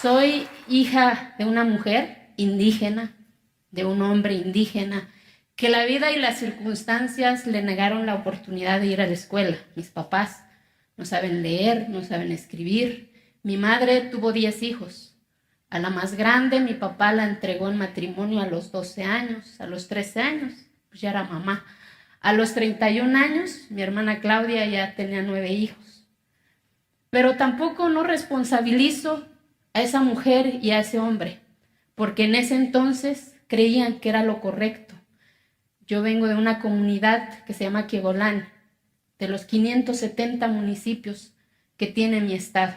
Soy hija de una mujer indígena, de un hombre indígena, que la vida y las circunstancias le negaron la oportunidad de ir a la escuela. Mis papás no saben leer, no saben escribir. Mi madre tuvo 10 hijos. A la más grande mi papá la entregó en matrimonio a los 12 años, a los 13 años, pues ya era mamá. A los 31 años mi hermana Claudia ya tenía 9 hijos. Pero tampoco no responsabilizo a esa mujer y a ese hombre, porque en ese entonces creían que era lo correcto. Yo vengo de una comunidad que se llama Quiegolán, de los 570 municipios que tiene mi estado.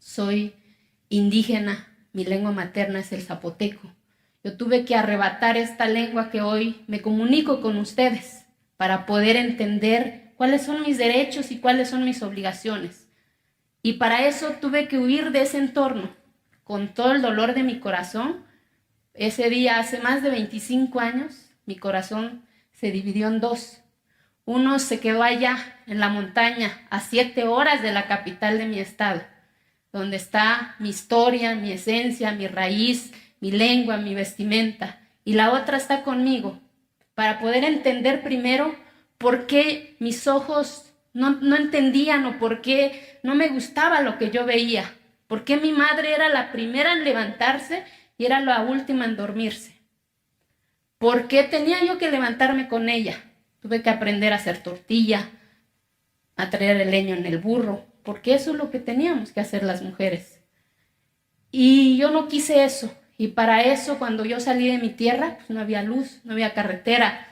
Soy indígena, mi lengua materna es el zapoteco. Yo tuve que arrebatar esta lengua que hoy me comunico con ustedes para poder entender cuáles son mis derechos y cuáles son mis obligaciones. Y para eso tuve que huir de ese entorno, con todo el dolor de mi corazón. Ese día, hace más de 25 años, mi corazón se dividió en dos. Uno se quedó allá, en la montaña, a 7 horas de la capital de mi estado, donde está mi historia, mi esencia, mi raíz, mi lengua, mi vestimenta. Y la otra está conmigo, para poder entender primero por qué mis ojos no entendían o por qué no me gustaba lo que yo veía. Por qué mi madre era la primera en levantarse y era la última en dormirse. ¿Por qué tenía yo que levantarme con ella? Tuve que aprender a hacer tortilla, a traer el leño en el burro, porque eso es lo que teníamos que hacer las mujeres. Y yo no quise eso. Y para eso, cuando yo salí de mi tierra, pues no había luz, no había carretera.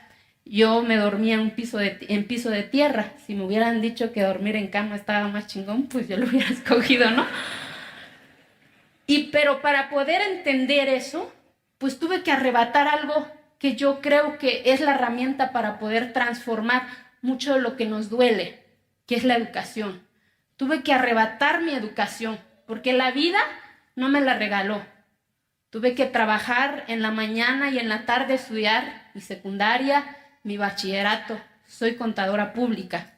Yo me dormía en piso de tierra. Si me hubieran dicho que dormir en cama estaba más chingón, pues yo lo hubiera escogido, ¿no? Pero para poder entender eso, pues tuve que arrebatar algo que yo creo que es la herramienta para poder transformar mucho de lo que nos duele, que es la educación. Tuve que arrebatar mi educación, porque la vida no me la regaló. Tuve que trabajar en la mañana y en la tarde estudiar mi secundaria, mi bachillerato. Soy contadora pública.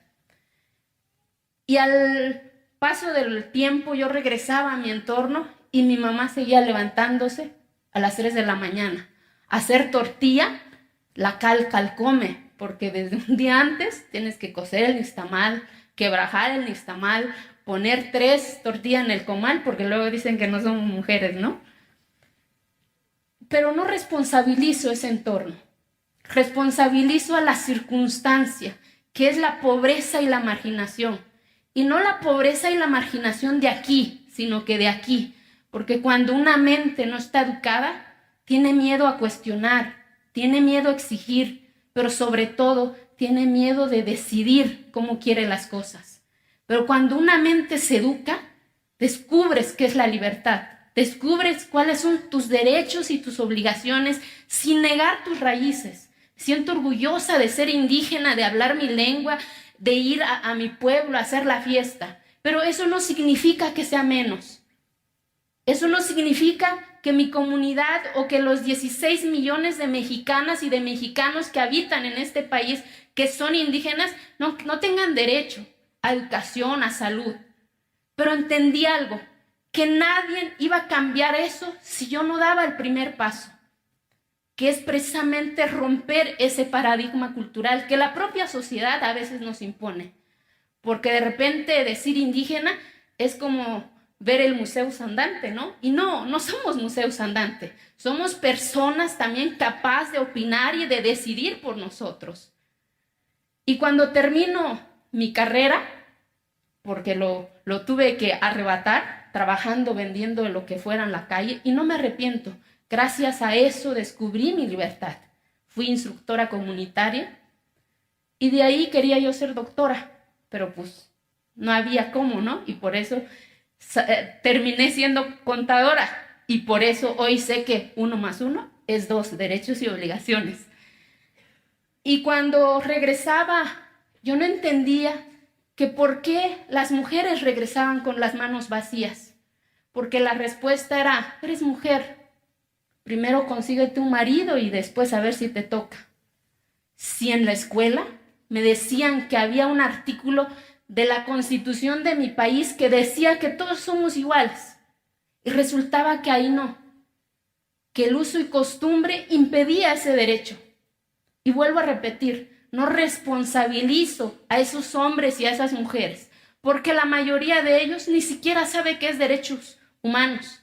Y al paso del tiempo yo regresaba a mi entorno y mi mamá seguía levantándose a las 3 de la mañana. Hacer tortilla, la cal come, porque desde un día antes tienes que cocer el nixtamal, quebrajar el nixtamal, poner 3 tortillas en el comal, porque luego dicen que no somos mujeres, ¿no? Pero no responsabilizo ese entorno, responsabilizo a la circunstancia, que es la pobreza y la marginación. Y no la pobreza y la marginación de aquí, sino que de aquí. Porque cuando una mente no está educada, tiene miedo a cuestionar, tiene miedo a exigir, pero sobre todo tiene miedo de decidir cómo quiere las cosas. Pero cuando una mente se educa, descubres qué es la libertad, descubres cuáles son tus derechos y tus obligaciones sin negar tus raíces. Siento orgullosa de ser indígena, de hablar mi lengua, de ir a mi pueblo a hacer la fiesta, pero eso no significa que sea menos. Eso no significa que mi comunidad o que los 16 millones de mexicanas y de mexicanos que habitan en este país, que son indígenas, no tengan derecho a educación, a salud. Pero entendí algo, que nadie iba a cambiar eso si yo no daba el primer paso, que es precisamente romper ese paradigma cultural que la propia sociedad a veces nos impone. Porque de repente decir indígena es como ver el museo andante, ¿no? Y no somos museos andantes, somos personas también capaces de opinar y de decidir por nosotros. Y cuando termino mi carrera, porque lo tuve que arrebatar, trabajando, vendiendo lo que fuera en la calle, y no me arrepiento. Gracias a eso descubrí mi libertad. Fui instructora comunitaria y de ahí quería yo ser doctora, pero pues no había cómo, ¿no? Y por eso terminé siendo contadora y por eso hoy sé que 1 más 1 es 2, derechos y obligaciones. Y cuando regresaba, yo no entendía que por qué las mujeres regresaban con las manos vacías, porque la respuesta era, eres mujer, primero consíguete un marido y después a ver si te toca. Si en la escuela me decían que había un artículo de la Constitución de mi país que decía que todos somos iguales Y resultaba que ahí no, que el uso y costumbre impedía ese derecho. Y vuelvo a repetir, no responsabilizo a esos hombres y a esas mujeres, porque la mayoría de ellos ni siquiera sabe qué es derechos humanos.